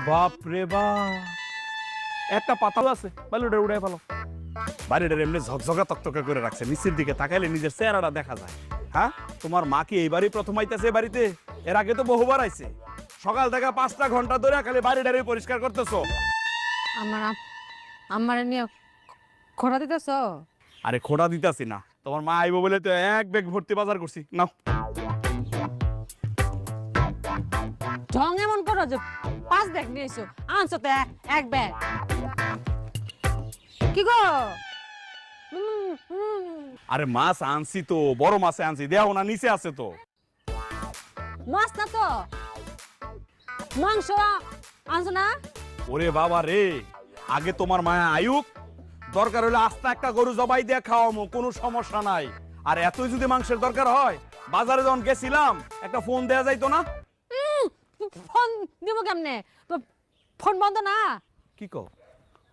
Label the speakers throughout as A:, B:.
A: বাপ রে বাপ, একটা পাতাও আছে, বালুটা উড়াই ফেলো। বাড়িটার এমনি ঝকঝকা তকতকা করে রাখছে, নিচের দিকে তাকাইলে নিজের চেহারাটা দেখা যায়। হ্যাঁ, তোমার মা কি এইবারই প্রথম আইতেছে বাড়িতে? এর আগে তো বহুবার আইছে। সকাল থেকে 5টা ঘন্টা ধরে খালি বাড়িটারে পরিষ্কার করতেছো।
B: আমার আমার নিয়ে খোঁড়া দিতেছ?
A: আরে খোঁড়া দিতাছি না, তোমার মা আইবো বলে তো এক ব্যাগ ভর্তি বাজার করছি। নাও।
B: ঢং এমন করো যে 5 ব্যাগ নিয়ে এসো, আনছো তো এক ব্যাগ। কি গো?
A: আরে মাছ আনছি তো, বড় মাছ আনছি, দেও না, নিচে আছে তো।
B: মাছ না তো, মাংস আনছো না?
A: ওরে বাবা রে, আগে তোমার মায়া আয়ুক, দরকার হলে আস্তা একটা গরু জবাই দিয়ে খাওয়ামো, কোনো সমস্যা নাই। আর এতই যদি মাংসের দরকার হয়, বাজারে যখন গেছিলাম একটা ফোন দেয়া যাইতো না?
B: ফোন দিব কেমনে? তো ফোন বন্ধ না।
A: কি কও,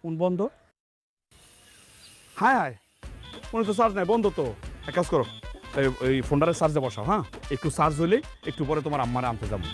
A: ফোন বন্ধ? হায় হায়, ফোনে তো চার্জ নাই, বন্ধ তো। এক কাজ করো, এই ফোনটারে চার্জে বসাও। হ্যাঁ, একটু চার্জ হইলে একটু পরে তোমার আম্মারে আনতে যাবো।